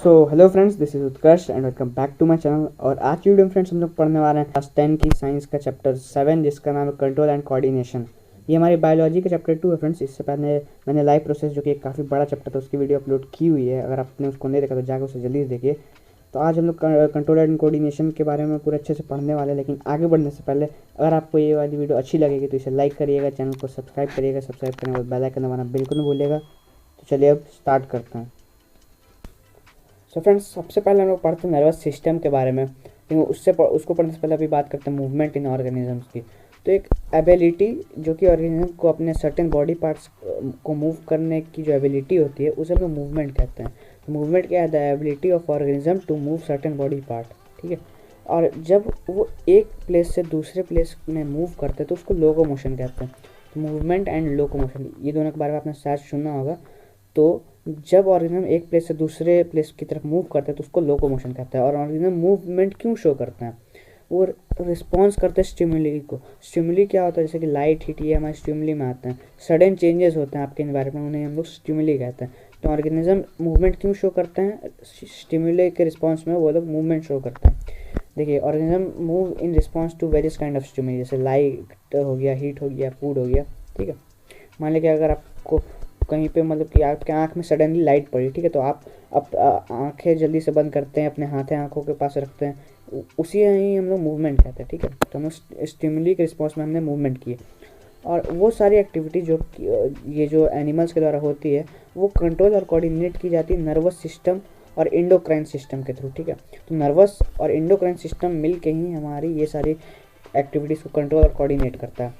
So hello friends, this is Utkarsh and welcome back to my channel. और आज की video में फ्रेंड्स हम लोग पढ़ने वाले हैं क्लास 10 की साइंस का चैप्टर 7 जिसका नाम है कंट्रोल एंड कोऑर्डिनेशन। ये हमारी बायोलॉजी का चैप्टर 2 है फ्रेंड्स। इससे पहले मैंने लाइव प्रोसेस जो कि काफ़ी बड़ा चैप्टर था उसकी वीडियो अपलोड की हुई है। अगर आपने उसको नहीं देखा तो जाकर उसे जल्दी से देखिए। तो आज हम लोग कंट्रोल एंड कोऑर्डिनेशन के बारे में पूरे अच्छे से पढ़ने वाले हैं। लेकिन आगे बढ़ने से पहले अगर आपको ये वाली वीडियो अच्छी लगेगी तो इसे लाइक करिएगा, चैनल को सब्सक्राइब करिएगा, सब्सक्राइब करने के बाद बेल आइकन दबाना बिल्कुल नहीं भूलिएगा। तो चलिए अब स्टार्ट करते हैं। सो फ्रेंड्स, सबसे पहले हम लोग पढ़ते हैं नर्वस सिस्टम के बारे में। लेकिन उसको पढ़ने से पहले अभी बात करते हैं मूवमेंट इन ऑर्गेनिजम्स की। तो एक एबिलिटी जो कि ऑर्गेनिज्म को अपने सर्टेन बॉडी पार्ट्स को मूव करने की जो एबिलिटी होती है उसे हम लोग मूवमेंट कहते हैं। तो मूवमेंट क्या है? The ability of organism to move certain body part. ठीक है। और जब वो एक प्लेस से दूसरे प्लेस में मूव करते हैं तो उसको लोकोमोशन कहते हैं। तो मूवमेंट एंड लोकोमोशन ये दोनों के बारे में आपने शायद सुना होगा। तो जब ऑर्गेनिज्म एक प्लेस से दूसरे प्लेस की तरफ मूव करते हैं तो उसको लोकोमोशन कहता है। और ऑर्गेनिज्म मूवमेंट क्यों शो करते हैं? वो रिस्पॉन्स करते हैं स्टिमुली को। स्टिमुली क्या होता है? जैसे कि लाइट, हीट, ये हमारे स्टिमुली में आते हैं। सडन चेंजेस होते हैं आपके एनवायरनमेंट में, उन्हें हम लोग स्टिमुली कहते हैं। तो ऑर्गेनिज्म मूवमेंट क्यों शो करते हैं? स्टिमुली के रिस्पॉन्स में वो लोग मूवमेंट शो करते हैं। देखिए, organism move in response to various kind of stimuli, जैसे लाइट हो गया, हीट हो गया, फूड हो गया। ठीक है। मान लीजिए अगर आपको कहीं पे मतलब कि आपके आँख में सडनली लाइट पड़ी, ठीक है, तो आप आंखें जल्दी से बंद करते हैं, अपने हाथें आंखों के पास रखते हैं, उसी ही हम लोग मूवमेंट कहते हैं। ठीक है। तो हम लोग स्टिमुली के रिस्पॉन्स में हमने मूवमेंट किए। और वो सारी एक्टिविटी जो ये जो एनिमल्स के द्वारा होती है वो कंट्रोल और कोऑर्डिनेट की जाती है नर्वस सिस्टम और एंडोक्राइन सिस्टम के थ्रू। ठीक है। तो नर्वस और एंडोक्राइन सिस्टम मिल के ही हमारी ये सारी एक्टिविटीज़ को कंट्रोल और कोऑर्डिनेट करता है।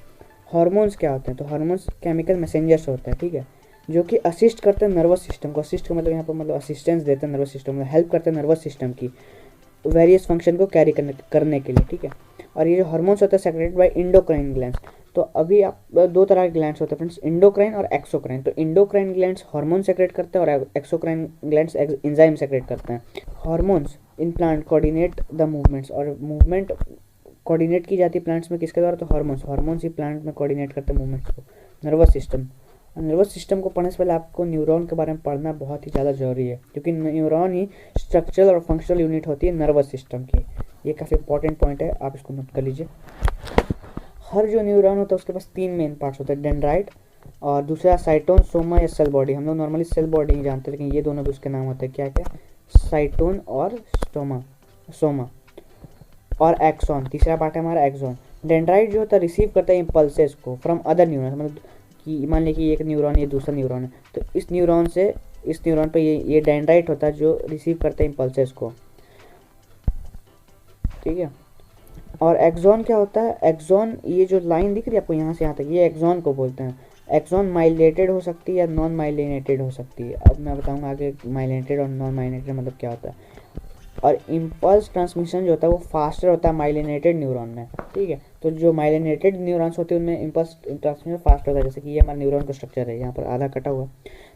हार्मोन्स क्या होते हैं? तो हार्मोन्स केमिकल मैसेंजर्स होते हैं। ठीक है। जो कि असिस्ट करते हैं नर्वस सिस्टम को। असिस्ट का मतलब यहाँ पर मतलब असिस्टेंस देते हैं नर्वस सिस्टम में, हेल्प करते हैं नर्वस सिस्टम की वेरियस फंक्शन को कैरी करने के लिए। ठीक है। और ये जो हार्मोन्स होते हैं सेक्रेटेड बाय एंडोक्राइन ग्लैंड्स। तो अभी आप दो तरह के ग्लैंड्स होते हैं फ्रेंड्स, एंडोक्राइन और एक्सोक्राइन। तो एंडोक्राइन ग्लैंड्स हार्मोन सेक्रेट करते हैं और एक्सोक्राइन ग्लैंड्स एंजाइम सेक्रेट करते हैं। Hormones in plant coordinate the movements, और मूवमेंट कोऑर्डिनेट की जाती है प्लांट्स में किसके द्वारा? तो हार्मोन्स ही प्लांट में कोऑर्डिनेट करते हैं मूवमेंट्स को। नर्वस सिस्टम, नर्वस सिस्टम को पढ़ने से पहले आपको न्यूरॉन के बारे में पढ़ना बहुत ही ज़्यादा ज़रूरी है, क्योंकि न्यूरॉन ही स्ट्रक्चरल और फंक्शनल यूनिट होती है नर्वस सिस्टम की। ये काफ़ी इंपॉर्टेंट पॉइंट है, आप इसको नोट कर लीजिए। हर जो न्यूरॉन होता है उसके पास तीन मेन पार्ट्स होते हैं, डेंड्राइट और दूसरा साइटोन, सोमा या सेल बॉडी। हम लोग नॉर्मली सेल बॉडी ही जानते हैं, लेकिन ये दोनों भी उसके नाम होते हैं। क्या क्या? साइटोन और सोमा। और एक्सॉन, तीसरा पार्ट है हमारा एक्सॉन। डेंड्राइट जो होता है रिसीव करता है इम्पल्सेस को फ्रॉम अदर न्यूरॉन। मतलब कि मान लीजिए कि एक न्यूरॉन, ये दूसरा न्यूरॉन है, तो इस न्यूरॉन पे ये डेंड्राइट होता है जो रिसीव करता है इम्पल्सेस को। ठीक है। और एक्सॉन क्या होता है? एक्सॉन, ये जो लाइन दिख रही है आपको यहाँ से यहाँ तक, ये एक्सॉन को बोलते हैं। एक्सॉन माइलिनेटेड हो सकती है या नॉन माइलिनेटेड हो सकती है। अब मैं बताऊंगा आगे माइलिनेटेड और नॉन माइलिनेटेड मतलब क्या होता है। और इम्पल्स ट्रांसमिशन जो होता है वो फास्टर होता है माइलिनेटेड न्यूरॉन में। ठीक है। तो जो माइलिनेटेड न्यूरॉन्स होते हैं उनमें इम्पल्स ट्रांसमिशन फास्ट होता है। जैसे कि ये हमारा न्यूरॉन का स्ट्रक्चर है, यहाँ पर आधा कटा हुआ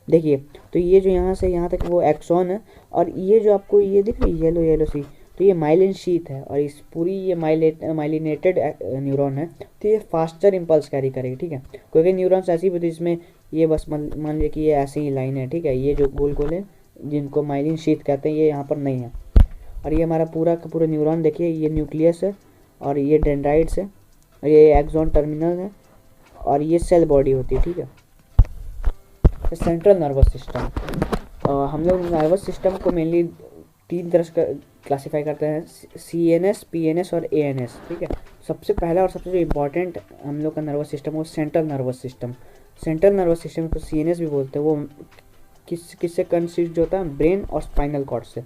देखिए। तो ये जो यहाँ से यहाँ तक वो एक्सॉन है, और ये जो आपको ये दिख रही है येलो येलो सी, तो ये माइलिन शीथ है। और इस पूरी ये माइलिनेटेड न्यूरॉन है, तो ये फास्टर इम्पल्स कैरी करेगी। ठीक है। क्योंकि न्यूरॉन्स ऐसी भी होती है जिसमें ये बस मान लीजिए कि ये ऐसी ही लाइन है। ठीक है। ये जो गोल गोल है जिनको माइलिन शीथ कहते हैं, ये यहाँ पर नहीं है। और ये हमारा पूरा का पूरा न्यूरॉन देखिए, ये न्यूक्लियस है और ये डेंड्राइट्स है और ये एक्सॉन टर्मिनल है और ये सेल बॉडी होती है। ठीक है। सेंट्रल नर्वस सिस्टम, हम लोग नर्वस सिस्टम को मेनली तीन तरह से क्लासीफाई करते हैं, CNS, PNS और ANS। ठीक है। सबसे पहला और सबसे जो इम्पोर्टेंट हम लोग का नर्वस सिस्टम वो central nervous system. Central nervous system को CNS भी बोलते हैं। वो किससे कंसिस्ट होता है? ब्रेन और स्पाइनल कॉर्ड से,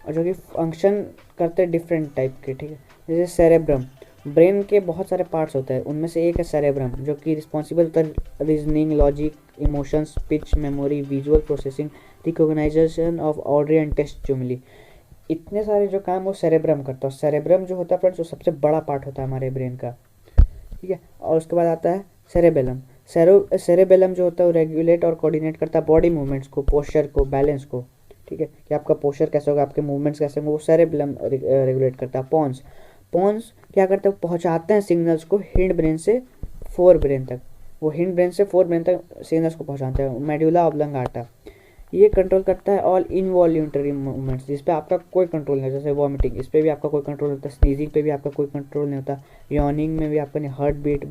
और जो कि फंक्शन करते हैं डिफरेंट टाइप के। ठीक है। जैसे सेरेब्रम, ब्रेन के बहुत सारे पार्ट्स होते हैं, उनमें से एक है सेरेब्रम जो कि रिस्पॉन्सिबल होता है reasoning, logic, emotions, speech, memory, visual processing, recognisation of audio and taste stimuli. इतने सारे जो काम वो सेरेब्रम करता है। सेरेब्रम जो होता है फ्रेंड्स वो सबसे बड़ा पार्ट होता है हमारे ब्रेन का। ठीक है। और उसके बाद आता है सेरेबेलम। सेरेबेलम जो होता है वो रेगुलेट और कोऑर्डिनेट करता है बॉडी मूवमेंट्स को, पोस्चर को, बैलेंस को। ठीक है। कि आपका पोस्चर कैसे होगा, आपके मूवमेंट्स कैसे होंगे, वो सेरेबेलम रेगुलेट करता है। पॉन्स क्या करते हैं? पहुंचाते हैं सिग्नल्स को हिंड ब्रेन से फोर ब्रेन तक। वो हिंड ब्रेन से फोर ब्रेन तक सिग्नल्स को पहुंचाते हैं। मेडुला ऑब्लंगाटा, ये कंट्रोल करता है ऑल इनवॉल्यूंटरी मूवमेंट्स, जिस पे आपका कोई कंट्रोल नहीं होता, जैसे वॉमिटिंग, इस पे भी आपका कोई कंट्रोल नहीं होता, स्नीजिंग पे भी आपका कोई कंट्रोल नहीं होता, यॉर्निंग में भी आपका नहीं, heartbeat,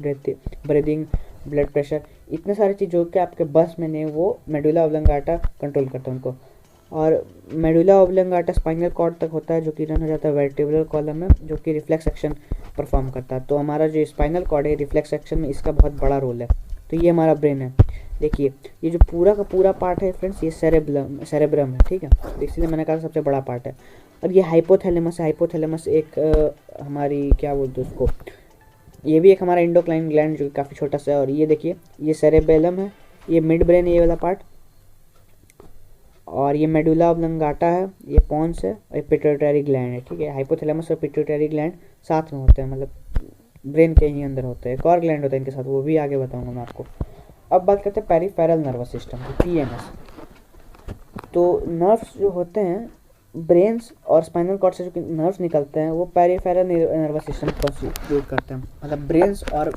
breathing, blood pressure, इतने सारी चीज़ जो कि आपके बस में नहीं, वो मेडुला ऑब्लंगाटा कंट्रोल करता है उनको। और मेडुला ऑब्लंगाटा स्पाइनल कॉर्ड तक होता है, जो कि रन हो जाता है वर्टिब्रल कॉलम में, जो कि रिफ्लेक्स एक्शन परफॉर्म करता है। तो हमारा जो स्पाइनल कॉर्ड है रिफ्लेक्स एक्शन में इसका बहुत बड़ा रोल है। तो ये हमारा ब्रेन है। देखिए ये जो पूरा का पूरा पार्ट है फ्रेंड्स, ये सेरेब्रम है, ठीक है, तो इसलिए मैंने कहा सबसे बड़ा पार्ट है। और ये हाइपोथैलेमस है, हाइपोथैलेमस एक हमारी क्या बोलते हैं उसको, ये भी एक हमारा इंडोक्राइन ग्लैंड जो काफ़ी छोटा सा है। और ये देखिए ये सेरेबेलम है, ये मिड ब्रेन है ये वाला पार्ट, और ये मेडुला ऑब्लंगाटा है, ये पॉन्स है, और ये पिट्यूटरी ग्लैंड है, ठीक है। हाइपोथैलेमस और पिट्यूटरी ग्लैंड साथ में होते हैं, मतलब ब्रेन के ही अंदर होते हैं। एक और ग्लैंड होता है इनके साथ, वो भी आगे बताऊंगा मैं आपको। अब बात करते हैं पेरिफेरल नर्वस सिस्टम की, पीएनएस। तो नर्व्स जो होते हैं ब्रेन्स और स्पाइनल कॉर्ड से जो नर्व्स निकलते हैं वो पेरिफेरल नर्वस सिस्टम कॉन्स्टिट्यूट करते हैं, मतलब ब्रेन्स और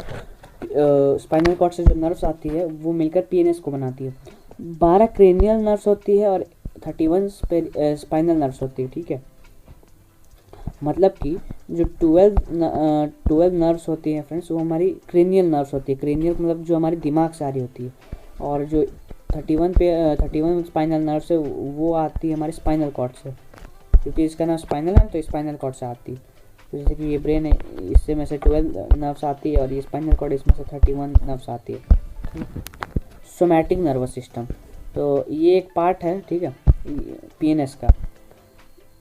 स्पाइनल कॉर्ड से जो नर्व्स आती है वो मिलकर पीएनएस को बनाती है। 12 क्रेनियल नर्व्स होती है और 31 स्पाइनल नर्व्स होती है, ठीक है। मतलब कि जो 12 नर्व्स होती हैं फ्रेंड्स, वो हमारी क्रेनियल नर्व्स होती है। क्रेनियल मतलब जो हमारी दिमाग से आ रही होती है, और जो 31 स्पाइनल नर्व्स है वो आती है हमारे स्पाइनल कॉर्ड से, क्योंकि इसका नाम स्पाइनल है तो स्पाइनल कॉर्ड से आती है। तो जैसे कि ये ब्रेन है, इससे में से 12 नर्व्स आती है, और ये स्पाइनल कॉर्ड इसमें से 31 नर्व्स आती है। सोमैटिक नर्वस सिस्टम, तो ये एक पार्ट है, ठीक है, पीएनएस का,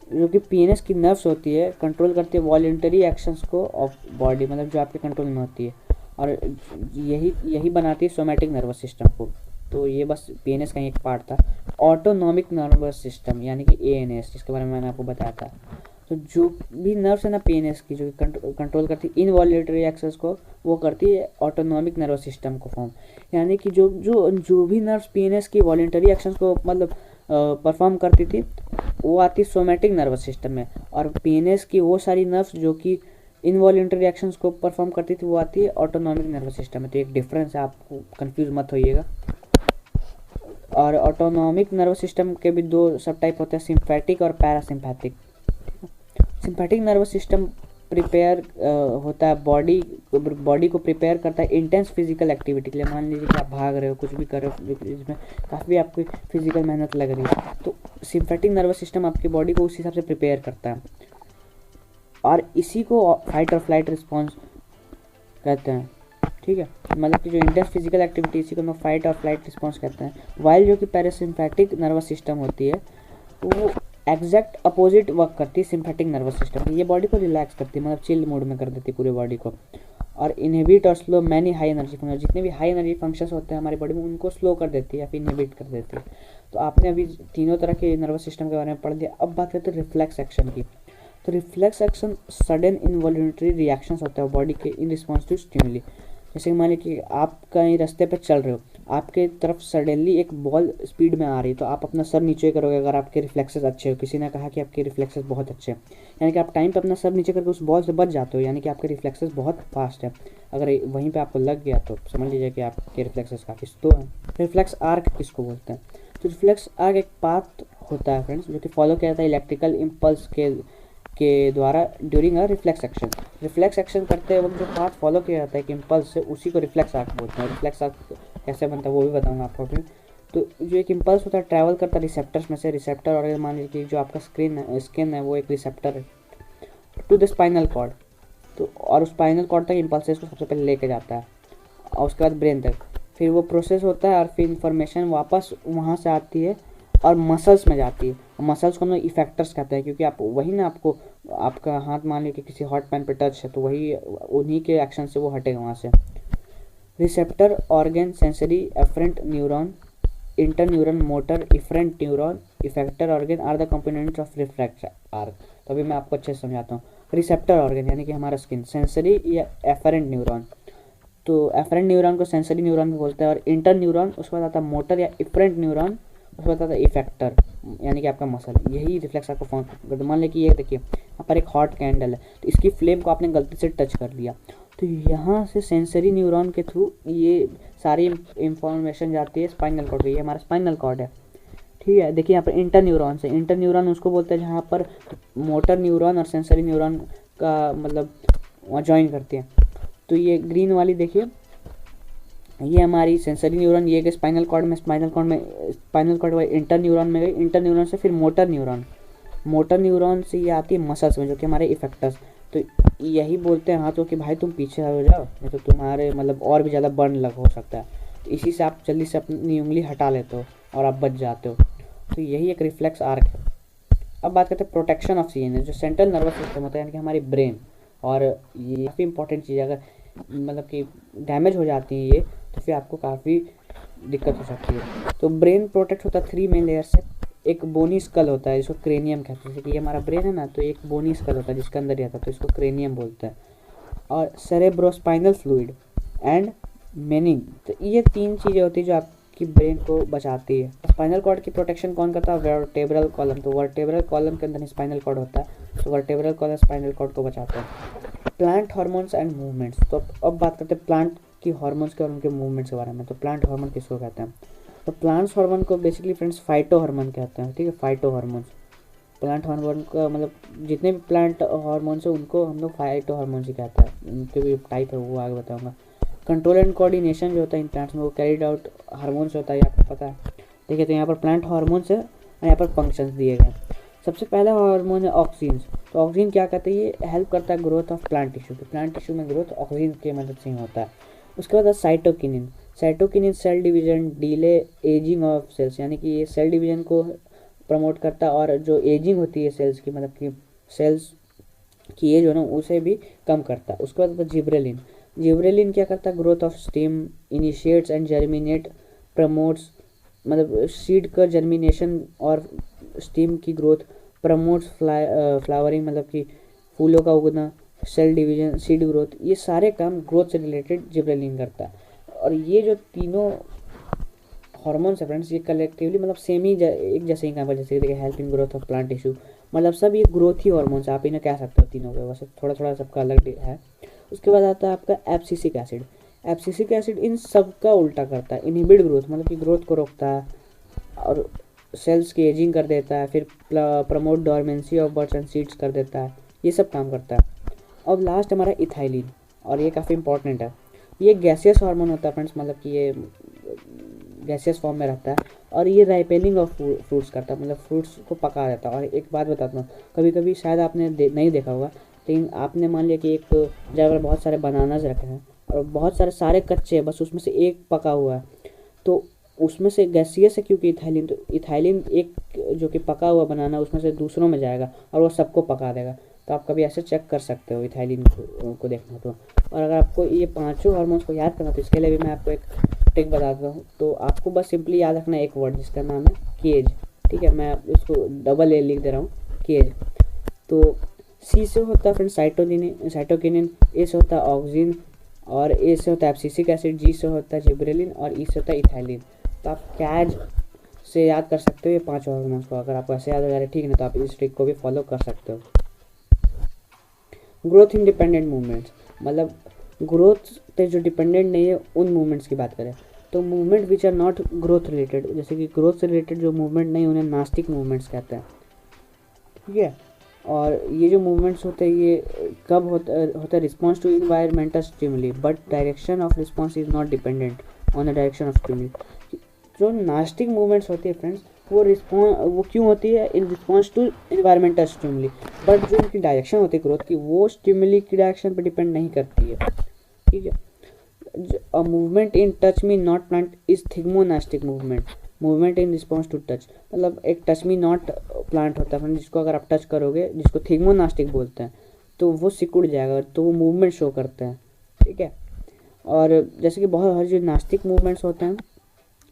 जो कि पीएनएस की नर्व्स होती है, कंट्रोल करती है वॉलंटरी एक्शंस को ऑफ बॉडी, मतलब जो आपके कंट्रोल में होती है, और यही बनाती है सोमैटिक नर्वस सिस्टम को। तो ये बस पीएनएस का एक पार्ट था। ऑटोनॉमिक नर्वस सिस्टम यानी कि एएनएस, जिसके बारे में मैंने आपको बताया था। तो जो भी नर्व्स है ना पीएनएस की, जो कंट्रोल करती है इनवॉल्यूटरी एक्शंस को, वो करती है ऑटोनॉमिक नर्वस सिस्टम को फॉर्म। यानी कि जो भी नर्व्स पीएनएस की वॉलंटरी एक्शंस को मतलब परफॉर्म करती थी, वो आती सोमैटिक नर्वस सिस्टम में, और पीएनएस की वो सारी नर्व्स जो कि इनवॉलंटरी एक्शंस को परफॉर्म करती थी वो आती है ऑटोनॉमिक नर्वस सिस्टम में। तो एक डिफरेंस है, आपको कंफ्यूज मत होइएगा। और ऑटोनॉमिक नर्वस सिस्टम के भी 2 सब टाइप होते हैं, सिम्पैथिक और पैरासिम्पैथिक। सिम्पैथिक नर्वस सिस्टम प्रिपेयर होता है बॉडी को प्रिपेयर करता है इंटेंस फिजिकल एक्टिविटी के लिए। मान लीजिए कि आप भाग रहे हो, कुछ भी कर रहे हो जिसमें काफ़ी आपकी फिजिकल मेहनत लग रही है, तो सिम्पैथिक नर्वस सिस्टम आपकी बॉडी को उस हिसाब से प्रिपेयर करता है, और इसी को फाइट और फ्लाइट रिस्पॉन्स कहते हैं, ठीक है। मतलब कि जो इंटेंस फिजिकल एक्टिविटी, इसी को हम फाइट और फ्लाइट रिस्पॉन्स कहते हैं। वाइल जो कि पैरासिम्पैथिक नर्वस सिस्टम होती है वो एग्जैक्ट अपोजिट वर्क करती है सिम्पैथिक नर्वस सिस्टम। ये बॉडी को रिलैक्स करती है, मतलब चिल मोड में कर देती है पूरे बॉडी को, और इनहिबिट और slow many high energy function, जितने भी हाई एनर्जी फंक्शंस होते हैं हमारी बॉडी में उनको स्लो कर देती है या फिर इनहिबिट कर देती है। तो आपने अभी तीनों तरह के नर्वस सिस्टम के बारे में पढ़ लिया। अब बात करते हैं रिफ्लेक्स एक्शन की। तो reflex action sudden involuntary reactions होता है बॉडी के इन रिस्पॉन्स टू स्टिमुली। जैसे मान लीजिए कि आप कहीं रास्ते पे चल रहे हो, आपके तरफ सडनली एक बॉल स्पीड में आ रही है, तो आप अपना सर नीचे करोगे अगर आपके रिफ्लेक्सेस अच्छे हो। किसी ने कहा कि आपके रिफ्लेक्सेस बहुत अच्छे हैं, यानी कि आप टाइम पे अपना सर नीचे करके उस बॉल से बच जाते हो, यानी कि आपके रिफ्लेक्सेस बहुत फास्ट है। अगर वहीं पे आपको लग गया तो समझ लीजिए कि आपके रिफ्लेक्सेस काफ़ी स्लो हैं। रिफ्लेक्स आर्क किसको बोलते हैं? तो रिफ्लेक्स आर्क एक पाथ होता है फ्रेंड्स, जो कि फॉलो किया जाता है इलेक्ट्रिकल इम्पल्स के द्वारा during a reflex action. Reflex action करते वक्त जो पाथ फॉलो किया जाता है कि इम्पल्स से, उसी को रिफ्लेक्स आर्क बोलते हैं। रिफ्लेक्स आर्क कैसे बनता है वो भी बताऊंगा आपको अभी। तो जो एक इम्पल्स होता है ट्रैवल करता है रिसेप्टर्स में से, रिसेप्टर, और मान लीजिए कि जो आपका स्किन है वो एक रिसेप्टर है, टू द स्पाइनल कॉर्ड। तो और स्पाइनल कॉर्ड तक इम्पल्सेस को सबसे पहले लेके जाता है, और उसके बाद ब्रेन तक, फिर वो प्रोसेस होता है, और फिर इंफॉर्मेशन वापस वहाँ से आती है और मसल्स में जाती है। मसल्स को हम लोग इफेक्टर्स कहते हैं, क्योंकि आप वही ना, आपको आपका हाथ मान लीजिए कि किसी हॉट पैन पे टच है तो वही उन्हीं के एक्शन से वो हटेगा वहाँ से। Receptor organ sensory afferent neuron interneuron motor efferent neuron effector organ are the components of reflex arc. तो अभी मैं आपको अच्छे से समझाता हूँ। रिसेप्टर ऑर्गन यानी कि हमारा स्किन, सेंसरी या एफरेंट न्यूरॉन, तो एफरेंट न्यूरॉन को सेंसरी न्यूरॉन भी बोलते हैं, और इंटर न्यूरॉन उसके बाद आता है मोटर या इफरेंट न्यूरॉन, उसके बाद आता है इफेक्टर यानी कि आपका मसल। यही रिफ्लेक्स आपको फॉर्म करता है। मान लें कि ये देखिए यहाँ पर एक हॉट कैंडल है, तो इसकी फ्लेम को आपने गलती से टच कर लिया, तो यहाँ से सेंसरी न्यूरॉन के थ्रू ये सारी इंफॉर्मेशन जाती है स्पाइनल कॉर्ड पे। ये हमारा स्पाइनल कॉर्ड है, ठीक है। देखिए यहाँ पर इंटर न्यूरॉन से, इंटर न्यूरॉन उसको बोलते हैं जहाँ पर मोटर न्यूरॉन और सेंसरी न्यूरॉन का मतलब ज्वाइन करती है। तो ये ग्रीन वाली देखिए, ये हमारी सेंसरी न्यूरॉन, ये गई स्पाइनल कॉर्ड में, स्पाइनल कॉर्ड वाली इंटर न्यूरॉन में गई, इंटर न्यूरॉन से फिर मोटर न्यूरॉन, मोटर न्यूरॉन से ये आती है मसल्स में जो कि हमारे इफेक्टर्स। तो यही बोलते हैं हाथों कि भाई तुम पीछे हो जाओ, नहीं तो तुम्हारे मतलब और भी ज़्यादा बर्न लग हो सकता है। तो इसी से आप जल्दी से अपनी उंगली हटा लेते हो और आप बच जाते हो। तो यही एक रिफ्लेक्स आर्क है। अब बात करते हैं प्रोटेक्शन ऑफ सीएनएस, जो सेंट्रल नर्वस सिस्टम होता है यानी कि हमारी ब्रेन, और ये काफ़ी इंपॉर्टेंट चीज़ है। अगर मतलब कि डैमेज हो जाती है ये, तो फिर आपको काफ़ी दिक्कत हो सकती है। तो ब्रेन प्रोटेक्ट होता है 3 मेन लेयर से। एक बोनी स्कल होता है जिसको क्रेनियम कहते हैं, जैसे कि ये हमारा ब्रेन है ना, तो एक बोनी स्कल होता है जिसके अंदर रहता है, तो इसको क्रेनियम बोलते हैं। और सेरेब्रोस्पाइनल फ्लूइड एंड मेनिंग, तो ये 3 चीज़ें होती है जो आपकी ब्रेन को बचाती है। स्पाइनल कॉर्ड की प्रोटेक्शन कौन करता है? Vertebral column. तो वर्टेब्रल कॉलम के अंदर स्पाइनल कॉर्ड होता है, तो वर्टेब्रल कॉलम स्पाइनल कॉर्ड को बचाता है। प्लांट हार्मोन्स एंड मूवमेंट्स, तो अब बात करते हैं प्लांट की हार्मोन्स के और उनके मूवमेंट्स के बारे में। तो प्लांट हार्मोन किसको कहते हैं? तो प्लांट्स हार्मोन को बेसिकली फ्रेंड्स फाइटो हार्मोन कहते हैं, ठीक है, फाइटो हार्मोन्स। प्लांट हार्मोन का मतलब जितने भी प्लांट हार्मोन्स है उनको हम लोग फाइटो हार्मोन्स ही कहते हैं। उनके भी टाइप है वो आगे बताऊंगा। कंट्रोल एंड कोऑर्डिनेशन जो होता है इन प्लांट्स में, वो कैरिड आउट हार्मोन्स होता है, आपको पता है। देखिए तो यहाँ पर प्लांट हार्मोन्स है और यहाँ पर फंक्शंस दिए गए। सबसे पहला हार्मोन है ऑक्सीन। तो ऑक्सीन क्या कहते हैं? ये हेल्प करता है ग्रोथ ऑफ प्लांट टिश्यू। तो प्लांट टिश्यू में ग्रोथ ऑक्सीन की मदद से ही होता है। उसके बाद cytokinin. Cytokinin cell division, delay ageing of cells, यानी कि ये सेल डिवीजन को प्रमोट करता है और जो एजिंग होती है सेल्स की, मतलब कि सेल्स की एज हो ना, उसे भी कम करता है। उसके बाद जिब्रेलिन। जिब्रेलिन क्या करता है? Growth of stem, initiates and germinate, promotes, मतलब सीड का जर्मिनेशन और स्टेम की ग्रोथ, प्रमोट्स फ्लावरिंग, मतलब कि फूलों का उगना, सेल डिवीजन, सीड ग्रोथ, ये सारे काम ग्रोथ से रिलेटेड जिब्रेलिन करता है। और ये जो तीनों हार्मोन्स है फ्रेंड्स, ये कलेक्टिवली मतलब सेम ही एक जैसे ही काम करते हैं। जैसे देखिए help in growth of plant tissue, मतलब सब ये ग्रोथ ही हार्मोन्स, आप इन्हें कह सकते हो तीनों के, वैसे थोड़ा थोड़ा सबका अलग है। उसके बाद आता है आपका abscisic acid. Abscisic acid in सब का उल्टा करता है, इनहिबिट ग्रोथ, मतलब कि ग्रोथ को रोकता है और सेल्स की एजिंग कर देता है, फिर promote dormancy of birds and seeds कर देता है, ये सब काम करता है। अब लास्ट हमारा इथाइलिन, और ये काफ़ी इंपॉर्टेंट है। ये गैसियस हार्मोन होता है फ्रेंड्स, मतलब कि ये गैसियस फॉर्म में रहता है और ये राइपेनिंग ऑफ फ्रूट्स करता है, मतलब फ्रूट्स को पका देता है। और एक बात बताता हूँ, कभी कभी शायद आपने नहीं देखा होगा, लेकिन आपने मान लिया कि एक जगह पर बहुत सारे बनानाज रखे हैं और बहुत सारे कच्चे हैं, बस उसमें से एक पका हुआ है, तो उसमें से गैसियस है क्योंकि इथाइलिन, तो इथाइलिन एक जो कि पका हुआ बनाना उसमें से दूसरों में जाएगा और वो सबको पका देगा। तो आप कभी ऐसे चेक कर सकते हो इथाइलिन को देखना तो। और अगर आपको ये 5 हार्मोन्स को याद करना तो इसके लिए भी मैं आपको एक ट्रिक बताता हूँ। तो आपको बस सिंपली याद रखना एक वर्ड जिसका नाम है केज, ठीक है, मैं इसको डबल ए लिख दे रहा हूँ, केज। तो सी से होता है फ्रेंड साइटोकिनिन, ए से होता है ऑक्सीन, और ए से होता है एब्सिसिक एसिड, जी से होता है जिब्रेलिन और ई से होता है इथाइलिन। तो आप कैज से याद कर सकते हो ये 5 हार्मोन्स को। अगर आपको ऐसे याद हो जा रहा है ठीक है, तो आप इस ट्रिक को भी फॉलो कर सकते हो। ग्रोथ इंडिपेंडेंट मूवमेंट्स, मतलब ग्रोथ पे जो डिपेंडेंट नहीं है उन मूवमेंट्स की बात करें तो movement which are not growth related, जैसे कि ग्रोथ से रिलेटेड जो मूवमेंट नहीं उन्हें नास्टिक मूवमेंट्स कहते हैं, ठीक है। और ये जो मूवमेंट्स होते हैं ये कब होता है? Response to environmental stimuli, but direction of response is not dependent on the direction of stimuli. जो नास्टिक मूवमेंट्स होती है फ्रेंड्स, वो क्यों होती है? In response to environmental stimuli, but जो उनकी डायरेक्शन होती है ग्रोथ की, वो स्टिमुली की डायरेक्शन पर डिपेंड नहीं करती है, ठीक है। A movement in touch me not plant is thigmonastic movement, movement in response to touch, मतलब एक टच मी नॉट प्लांट होता है जिसको अगर आप टच करोगे, जिसको थिग्मोनास्टिक बोलते हैं, तो वो सिकुड़ जाएगा, तो वो मूवमेंट शो करते हैं, ठीक है। और जैसे कि बहुत हर जो नास्टिक मूवमेंट्स होते हैं,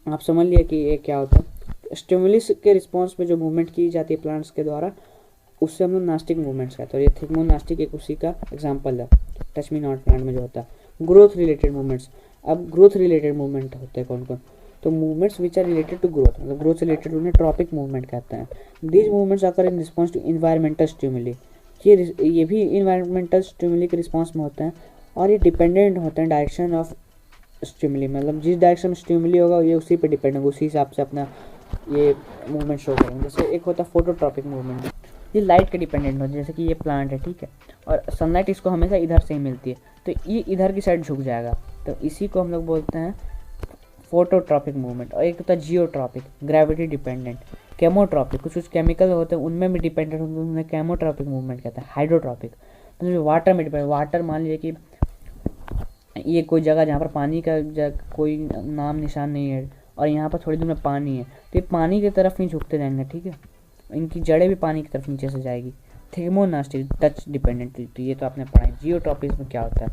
आप समझ लिया कि ये क्या होता है। स्टिमुलस के रिस्पॉन्स में जो मूवमेंट की जाती है प्लांट्स के द्वारा, उससे हम लोग नास्टिक मूवमेंट्स कहते हैं। और ये थिग्मोनास्टिक एक उसी का एग्जाम्पल है, टच मी नॉट प्लांट में जो होता है। ग्रोथ रिलेटेड मूवमेंट्स, अब ग्रोथ रिलेटेड मूवमेंट होते हैं कौन कौन? तो movements which are related to growth, मतलब ग्रोथ से रिलेटेड उन्हें ट्रॉपिक मूवमेंट कहते हैं। These movements occur in response to environmental stimuli, ये भी इन्वायरमेंटल स्टिमुली के रिस्पॉन्स में होते हैं और ये डिपेंडेंट होते हैं डायरेक्शन ऑफ स्टिमुली, मतलब जिस डायरेक्शन में स्टिमुली होगा ये उसी पे डिपेंड होगा, उसी हिसाब से अपना ये मूवमेंट शो करेंगे। जैसे एक होता है फोटोट्रॉपिक मूवमेंट, ये लाइट के डिपेंडेंट होता है। जैसे कि ये प्लांट है, ठीक है, और सनलाइट इसको हमेशा इधर से ही मिलती है, तो ये इधर की साइड झुक जाएगा, तो इसी को हम लोग बोलते हैं फोटोट्रॉपिक मूवमेंट। और एक होता है जियोट्रॉपिक, ग्रेविटी डिपेंडेंट। केमोट्रॉपिक, कुछ कुछ केमिकल होते हैं उनमें भी डिपेंडेंट होते हैं, उन्हें केमोट्रॉपिक मूवमेंट कहते हैं। हाइड्रोट्रॉपिक मतलब वाटर में डिपेंड, वाटर मान लीजिए कि ये कोई जगह जहाँ पर पानी का कोई नाम निशान नहीं है और यहाँ पर थोड़ी दूर में पानी है, तो ये पानी की तरफ ही झुकते जाएंगे, ठीक है, इनकी जड़ें भी पानी की तरफ नीचे से जाएगी। थर्मोनास्टिक, टच डिपेंडेंट, तो ये तो आपने पढ़ा है। जियोट्रॉपिज्म क्या होता है,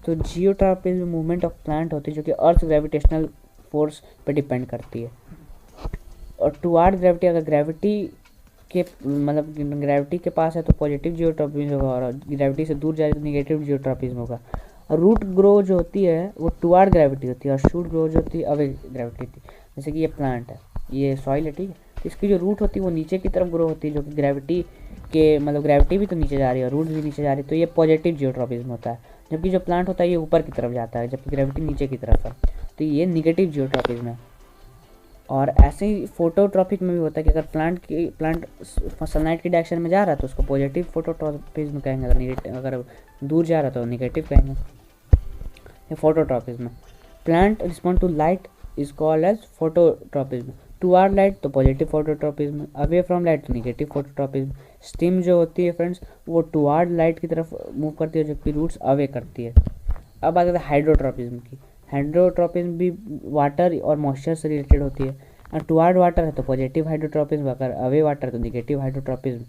तो जियोट्रॉपिज्म मूवमेंट ऑफ प्लांट होती है जो कि अर्थ ग्रेविटेशनल फोर्स पर डिपेंड करती है। और टुवार्ड ग्रेविटी, अगर ग्रेविटी के मतलब ग्रेविटी के पास है तो पॉजिटिव जियोट्रॉपिज्म होगा, और ग्रेविटी से दूर जाए तो निगेटिव जियोट्रॉपिज्म होगा। और रूट ग्रो जो होती है वो टुवार्ड ग्रेविटी होती है, और शूट ग्रो जो होती है अवे ग्रेविटी होती है। जैसे कि ये प्लांट है, ये सॉइल है, ठीक है, तो इसकी जो रूट होती है वो नीचे की तरफ ग्रो होती है, जो कि ग्रेविटी के मतलब ग्रेविटी भी तो नीचे जा रही है और रूट भी नीचे जा रही है, तो ये पॉजिटिव जियोट्रॉपिज्म होता है। जबकि जो प्लांट होता है ये ऊपर की तरफ जाता है, जबकि ग्रेविटी नीचे की तरफ है, तो ये निगेटिव जियोट्रॉपिज्म है। और ऐसे ही फोटोट्रॉपिक में भी होता है कि अगर प्लांट सनलाइट की डायरेक्शन में जा रहा है तो उसको पॉजिटिव फोटोट्रॉपिज्म कहेंगे, अगर दूर जा रहा है तो निगेटिव कहेंगे। ये phototropism. Plant respond to light is called as phototropism. Toward light तो positive phototropism, away from light तो निगेटिव फोटोट्रॉपिज्म। स्टीम जो होती है फ्रेंड्स वो टुवार्ड लाइट की तरफ मूव करती है, जबकि रूट्स अवे करती है। अब बात करते हैं हाइड्रोट्रॉपिज्म की। हाइड्रोट्रॉपिज्म भी वाटर और मॉइस्चर से रिलेटेड होती है। और टुवार्ड वाटर है तो पॉजिटिव हाइड्रोट्रॉपिज्म, अगर अवे वाटर तो निगेटिव हाइड्रोट्रॉपिज्म।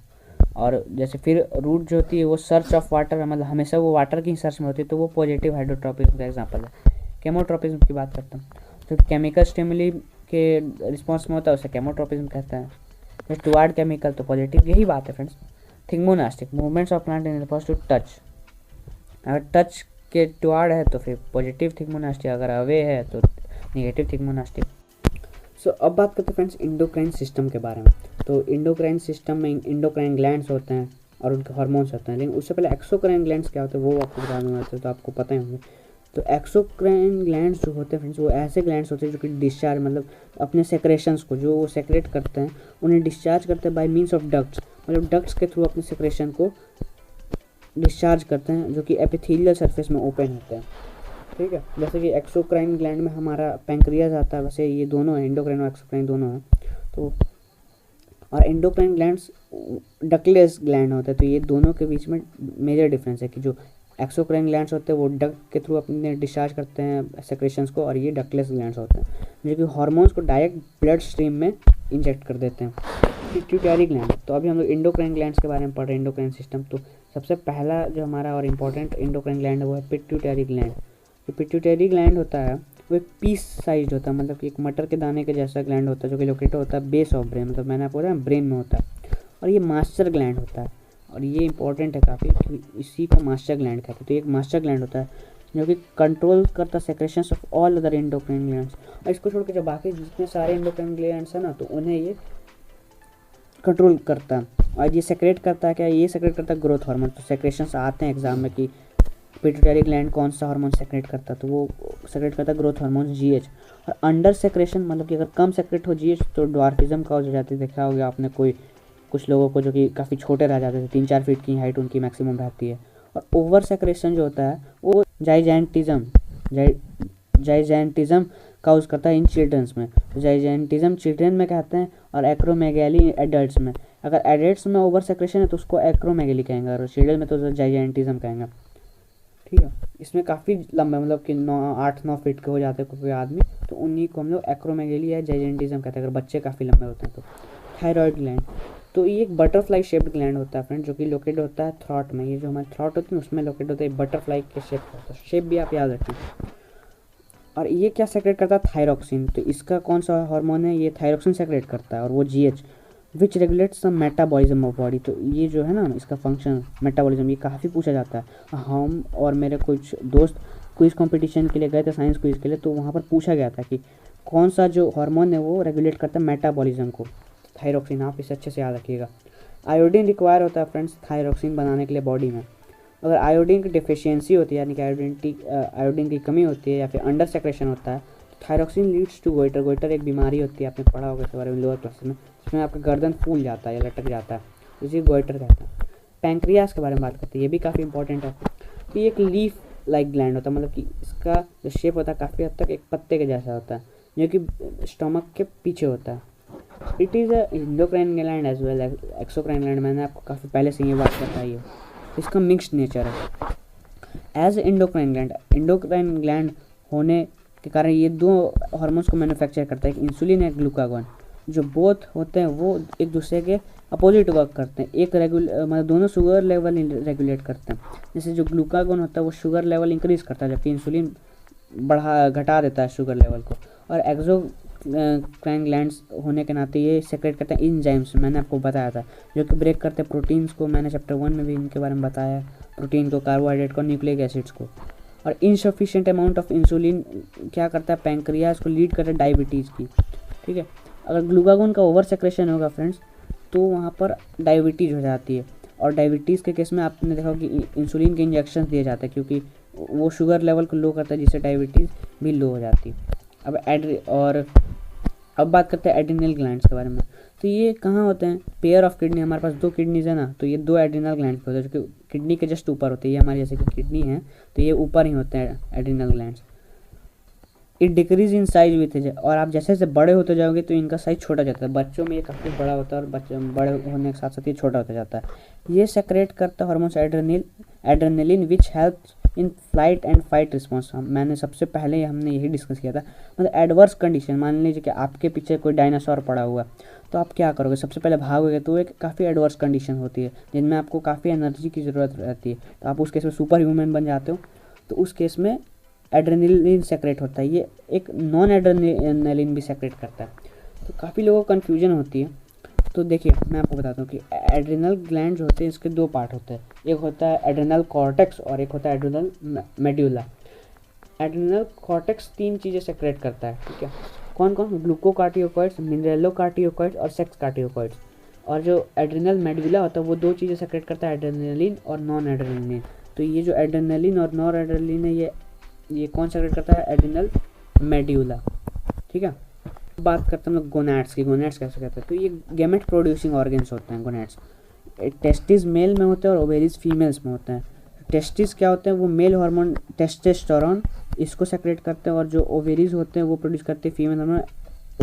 और जैसे फिर रूट जो होती है वो सर्च ऑफ वाटर, मतलब हमेशा वो वाटर की सर्च में होती है, तो वो पॉजिटिव हाइड्रोट्रॉपिज्म का एग्जांपल है। केमोट्रॉपिज्म की बात करता हूँ, तो केमिकल स्टिमुली के रिस्पॉन्स में होता है उसे केमोट्रॉपिज्म कहते हैं। जैसे टुवार्ड केमिकल तो पॉजिटिव, यही बात है friends. Thigmonastic, movements of plant in response to touch. अगर टच के टुवार्ड है तो फिर पॉजिटिव थिग्मोनास्टिक, अगर अवे है तो निगेटिव थिग्मोनास्टिक। सो अब बात करते हैं फ्रेंड्स इंडोक्राइन सिस्टम के बारे में। तो इंडोक्राइन सिस्टम में इंडोक्राइन ग्लैंड्स होते हैं और उनके हार्मोन्स होते हैं, लेकिन उससे पहले एक्सोक्राइन ग्लैंड्स क्या होते हैं वो आपको बता दूंगा, तो आपको पता ही होंगे। तो एक्सोक्राइन ग्लैंड्स जो होते हैं फ्रेंड्स वो ऐसे ग्लैंड्स होते हैं जो कि डिस्चार्ज मतलब अपने सेक्रेशंस को जो वो सेक्रेट करते हैं उन्हें डिस्चार्ज करते हैं बाय मीन्स ऑफ डक्ट्स, मतलब डक्ट्स के थ्रू अपने सेक्रेशन को डिस्चार्ज करते हैं, जो कि एपिथेलियल सरफेस में ओपन होते हैं, ठीक है। जैसे कि एक्सोक्राइन ग्लैंड में हमारा पैंक्रियाज आता है, वैसे ये दोनों है, इंडोक्राइन और एक्सोक्राइन दोनों हैं। तो और एंडोक्राइन ग्लैंड्स डकलेस ग्लैंड होते हैं, तो ये दोनों के बीच में मेजर डिफरेंस है कि जो एक्सोक्राइन ग्लैंड्स होते हैं वो डक्ट के थ्रू अपने डिस्चार्ज करते हैं सेक्रेशंस को, और ये डकलेस ग्लैंड्स होते हैं जो कि हार्मोन्स को डायरेक्ट ब्लड स्ट्रीम में इंजेक्ट कर देते हैं। पिट्यूटरी ग्लैंड, तो अभी हम लोग इंडोक्राइन ग्लैंड्स के बारे में पढ़ रहे हैं, इंडोक्राइन सिस्टम। तो सबसे पहला जो हमारा और इम्पोर्टेंट इंडोक्राइन ग्लैंड है वो है पिट्यूटरी ग्लैंड। जो पिट्यूटरी ग्लैंड होता है वो एक पीस साइज होता है, मतलब कि एक मटर के दाने के जैसा ग्लैंड होता है, जो कि लोकेटेड होता है बेस ऑफ ब्रेन, मतलब मैंने आपको बताया ब्रेन में होता है। और ये मास्टर ग्लैंड होता है, और ये इंपॉर्टेंट है काफ़ी, इसी को मास्टर ग्लैंड कहते हैं। तो एक मास्टर ग्लैंड होता है जो कि कंट्रोल करता है secretions of all other endocrine glands, और इसको छोड़ के जो बाकी जितने सारे इंडोक्राइन ग्लैंड्स हैं ना, तो उन्हें ये कंट्रोल करता है। और ये सेक्रेट करता है क्या, ये सेक्रेट करता है ग्रोथ हार्मोन। तो सेक्रेशंस आते हैं एग्जाम में कि पिट्यूटरी ग्लैंड कौन सा हार्मोन सेक्रेट करता है, तो वो सेक्रेट करता है ग्रोथ हार्मोन जीएच। और अंडर सेक्रेशन मतलब कि अगर कम सेक्रेट हो जीएच तो ड्वार्फिज्म कॉज हो जाती है। देखा होगा आपने कुछ लोगों को जो कि काफ़ी छोटे रह जाते थे, 3-4 फीट की हाइट उनकी मैक्सिमम रहती है। और ओवर सेक्रेशन जो होता है वो जाइजेंटिज्म काउज करता है इन चिल्ड्रंस में। तो जाइजेंटिज्म चिल्ड्रन में कहते हैं और एक्रोमेगैली एडल्ट्स में। अगर एडल्ट्स में ओवर सेक्रेशन है तो उसको एक्रोमेगैली कहेंगे, और चिल्ड्रन में तो जाइजेंटिज्म कहेंगे, ठीक है। इसमें काफ़ी लंबे मतलब कि 8-9 फीट के हो जाते हैं कोई आदमी, तो उन्हीं को हम लोग एक्रोमेगैली या जाइजेंटिज्म कहते हैं अगर बच्चे काफ़ी लंबे होते हैं तो। थायराइड ग्लैंड, तो ये एक बटरफ्लाई शेप्ड ग्लैंड होता है फ्रेंड, जो कि लोकेट होता है थ्रॉट में। ये जो हमारे थ्रॉट होती है उसमें लोकेट होता है, बटरफ्लाई के शेप होता है, शेप भी आप याद रखें। और ये क्या सेक्रेट करता है, थायरोक्सिन। तो इसका कौन सा हार्मोन है, ये थायरोक्सिन सेक्रेट करता है, और वो GH which regulates the metabolism of body. तो ये जो है ना इसका फंक्शन मेटाबॉलिज्म, ये काफ़ी पूछा जाता है। हम और मेरे कुछ दोस्त क्विज कंपटीशन के लिए गए थे, साइंस क्विज के लिए, तो वहाँ पर पूछा गया था कि कौन सा जो हार्मोन है वो रेगुलेट करता है मेटाबॉलिज्म को, थायरोक्सिन। आप इसे अच्छे से याद रखिएगा। आयोडीन रिक्वायर होता है फ्रेंड्स थायरोक्सिन बनाने के लिए बॉडी में। अगर आयोडीन की डिफिशियंसी होती है, यानी कि आयोडीन की कमी होती है या फिर अंडर सेक्रेशन होता है, thyroxine leads to goitre. Goitre एक बीमारी होती है, आपने पढ़ा होगा इसके बारे में लोअर क्लासेस में, जिसमें आपका गर्दन फूल जाता है या लटक जाता है, इसी गोइटर कहते हैं। पैंक्रियास के बारे में बात करते हैं, ये भी काफ़ी इंपॉर्टेंट है। तो ये एक लीफ लाइक ग्लैंड होता है, मतलब कि इसका जो शेप होता है काफ़ी हद तक एक पत्ते के जैसा होता है, जो कि स्टमक के पीछे होता है। It is a endocrine gland as well exocrine gland, मैंने आपको काफ़ी पहले से ये बात बताई है। इसका मिक्स्ड नेचर है। एज एंडोक्राइन ग्लैंड होने के कारण ये दो हार्मोन्स को मैन्युफैक्चर करता है, एक इंसुलिन और ग्लूकागॉन, जो बोथ होते हैं वो एक दूसरे के अपोजिट वर्क करते हैं। एक मतलब दोनों शुगर लेवल रेगुलेट करते हैं। जैसे जो ग्लूकागॉन होता है वो शुगर लेवल इंक्रीज करता है, जबकि इंसुलिन घटा देता है शुगर लेवल को। और एक्सोक्राइन ग्लैंड्स होने के नाते ये सेक्रेट करते हैं इंजाइम्स, मैंने आपको बताया था, जो कि ब्रेक करते हैं प्रोटीन्स को। मैंने चैप्टर 1 में भी इनके बारे में बताया, प्रोटीन को, कार्बोहाइड्रेट को, न्यूक्लिक एसिड्स को। और इनसफिशिएंट अमाउंट ऑफ इंसुलिन क्या करता है, पैंक्रियाज को लीड करता है डायबिटीज़ की। ठीक है, अगर ग्लूकागॉन का ओवर सेक्रेशन होगा फ्रेंड्स, तो वहाँ पर डायबिटीज़ हो जाती है। और डायबिटीज़ के केस में आपने देखा कि इंसुलिन के इंजेक्शन दिए जाते हैं, क्योंकि वो शुगर लेवल को लो करता है, जिससे डायबिटीज़ भी लो हो जाती है। अब बात करते हैं एड्रिनल ग्लैंड्स के बारे में। तो ये कहाँ होते हैं, पेयर ऑफ किडनी, हमारे पास 2 किडनीज है ना, तो ये 2 एड्रिनल ग्लैंड्स होते हैं, जो कि किडनी के जस्ट ऊपर होते हैं। ये हमारी जैसे कि किडनी है, तो ये ऊपर ही होते हैं adrenal glands. It decreases in size with age, और आप जैसे जैसे बड़े होते जाओगे तो इनका साइज छोटा जाता है। बच्चों में ये काफ़ी बड़ा होता है, और बच्चों बड़े होने के साथ साथ ये छोटा होता जाता है। ये सेक्रेट करता है hormones adrenaline which helps in flight and fight response. मैंने सबसे पहले हमने यही डिस्कस किया था। मतलब एडवर्स कंडीशन, मान लीजिए कि आपके पीछे कोई डायनासोर पड़ा हुआ है, तो आप क्या करोगे, सबसे पहले भागोगे। तो एक काफ़ी एडवर्स कंडीशन होती है, जिनमें आपको काफ़ी एनर्जी की ज़रूरत रहती है, तो आप उस केस में सुपर ह्यूमन बन जाते हो। तो उस केस में एड्रेनलिन सेक्रेट होता है। ये एक नॉन एड्रेनलिन भी सेक्रेट करता है। तो काफ़ी लोगों को कन्फ्यूजन होती है। तो देखिए, मैं आपको बताता हूँ कि एड्रिनल ग्लैंड जो होते हैं इसके 2 पार्ट होते हैं, एक होता है एड्रिनल कॉर्टेक्स और एक होता है एड्रिनल मेड्यूला। एड्रिनल कॉर्टेक्स 3 चीज़ें सेक्रेट करता है, ठीक है। कौन कौन, ग्लूकोकार्टियोकॉइड्स, मिनरेलोकार्टियोकॉइड्स और सेक्स कार्टियोकॉइड्स। और जो एड्रिनल मेड्यूला होता है वो 2 चीज़ें सेक्रेट करता है, एड्रेनलिन और नॉन एड्रेनलिन। तो ये जो एड्रेनलिन और नॉन एड्रेनलिन है, ये कौन सेक्रेट करता है, एड्रिनल मेड्यूला, ठीक है। बात करते हैं हम लोग गोनैड्स की। गोनैड्स कैसे कहते हैं, तो ये गैमेट प्रोड्यूसिंग ऑर्गन्स होते हैं गोनैड्स। टेस्टिस मेल में होते हैं और ओवेरीज फीमेल्स में होते हैं। टेस्टिस क्या होते हैं, वो मेल हार्मोन टेस्टोस्टेरोन इसको सेक्रेट करते हैं, और जो ओवेरीज होते हैं वो प्रोड्यूस करते हैं फीमेल हार्मोन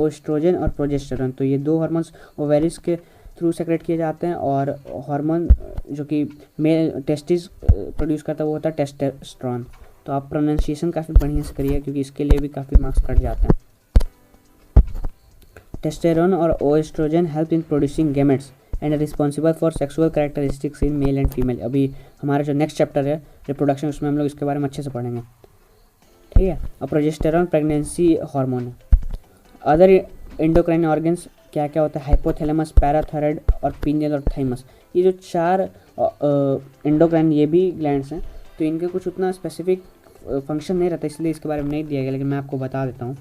ओएस्ट्रोजन और प्रोजेस्टेरोन। तो ये 2 हार्मोन्स ओवेरीज के थ्रू सेक्रेट किए जाते हैं, और हार्मोन जो कि मेल टेस्टिस प्रोड्यूस करता है वो होता है टेस्टोस्टेरोन। तो आप प्रोनाउंसिएशन काफ़ी बढ़िया से करिए, क्योंकि इसके लिए भी काफ़ी मार्क्स कट जाते हैं। टेस्टेरोन और oestrogen help in producing gametes and responsible for sexual characteristics in male and female. अभी हमारा जो नेक्स्ट चैप्टर है रिप्रोडक्शन, उसमें हम लोग इसके बारे में अच्छे से पढ़ेंगे, ठीक है। और प्रोजेस्टेरोन प्रेगनेंसी हार्मोन है। अदर एंडोक्राइन ऑर्गन्स क्या क्या होता है, हाइपोथैलेमस, पैराथायराइड और पीनियल और थाइमस। ये जो 4 एंडोक्राइन ये भी ग्लैंड्स हैं, तो इनके कुछ उतना स्पेसिफिक फंक्शन नहीं रहता, इसलिए इसके बारे में नहीं दिया गया, लेकिन मैं आपको बता देता हूँ।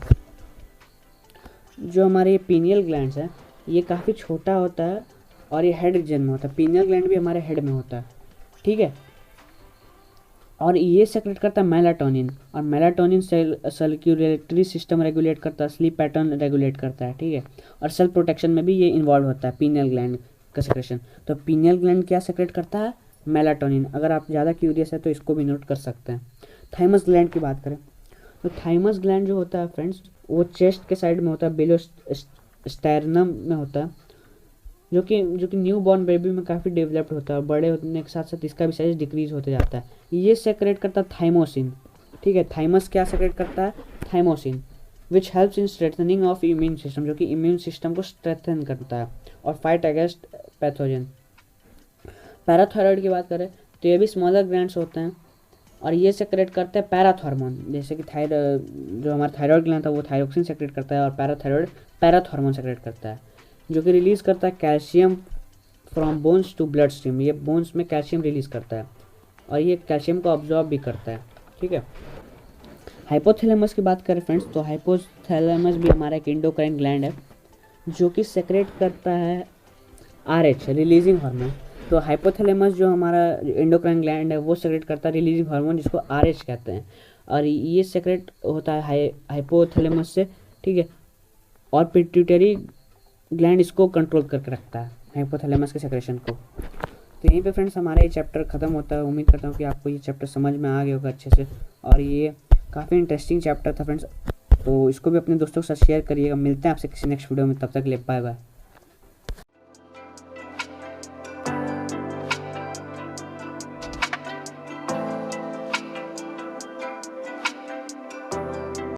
जो हमारे ये पीनियल ग्लैंड्स हैं, ये काफ़ी छोटा होता है और ये हेड रीजन में होता है। पीनियल ग्लैंड भी हमारे हेड में होता है, ठीक है। और ये सेक्रेट करता है मेलाटोनिन, और मेलाटोनिन सर्कुलेटरी सिस्टम रेगुलेट करता है, स्लीप पैटर्न रेगुलेट करता है, ठीक है। और सेल प्रोटेक्शन में भी ये इन्वॉल्व होता है पीनियल ग्लैंड का सेक्रेशन। तो पीनियल ग्लैंड क्या सेक्रेट करता है, मेलाटोनिन। अगर आप ज़्यादा क्यूरियस है तो इसको भी नोट कर सकते हैं। थाइमस ग्लैंड की बात करें, तो थाइमस ग्लैंड जो होता है फ्रेंड्स, वो चेस्ट के साइड में होता है, बिलो स्टेरनम में होता है, जो कि न्यू बॉर्न बेबी में काफ़ी डेवलप्ड होता है। बड़े होने के साथ साथ इसका भी साइज डिक्रीज होते जाता है। ये सेक्रेट करता है थाइमोसिन, ठीक है। थाइमस क्या सेक्रेट करता है, thymosin, which helps in strengthening of immune system, जो कि इम्यून सिस्टम को स्ट्रेथन करता है और फाइट अगेंस्ट पैथोजन। पैराथायराइड की बात करें तो ये भी स्मॉलर ग्लैंड्स होते हैं, और ये सेक्रेट करते हैं पैराथॉर्मोन। जैसे कि जो हमारा थायराइड ग्लैंड था वो थायरोक्सिन सेक्रेट करता है, और पैराथायराइड पैराथॉर्मोन सेक्रेट करता है, जो कि रिलीज़ करता है calcium from bones to blood stream. ये बोन्स में कैल्शियम रिलीज़ करता है, और ये कैल्शियम को ऑब्जॉर्ब भी करता है, ठीक है। हाइपोथैलेमस की बात करें फ्रेंड्स, तो हाइपोथैलेमस भी हमारा एक एंडोक्राइन ग्लैंड है, जो कि सेक्रेट करता है RH रिलीजिंग हार्मोन। तो हाइपोथैलेमस जो हमारा एंडोक्राइन ग्लैंड है वो सेक्रेट करता है रिलीजिंग हार्मोन, जिसको RH कहते हैं। और ये सेक्रेट होता है हाइपोथैलेमस से, ठीक है, और पिट्यूटरी ग्लैंड इसको कंट्रोल करके रखता है, हाइपोथैलेमस के सेक्रेशन को। तो यहीं पे फ्रेंड्स हमारा ये चैप्टर ख़त्म होता है। उम्मीद करता हूँ कि आपको ये चैप्टर समझ में आ गया होगा अच्छे से, और ये काफ़ी इंटरेस्टिंग चैप्टर था फ्रेंड्स। तो इसको भी अपने दोस्तों के साथ शेयर करिएगा। मिलते हैं आपसे किसी नेक्स्ट वीडियो में, तब तक ले बाय बाय।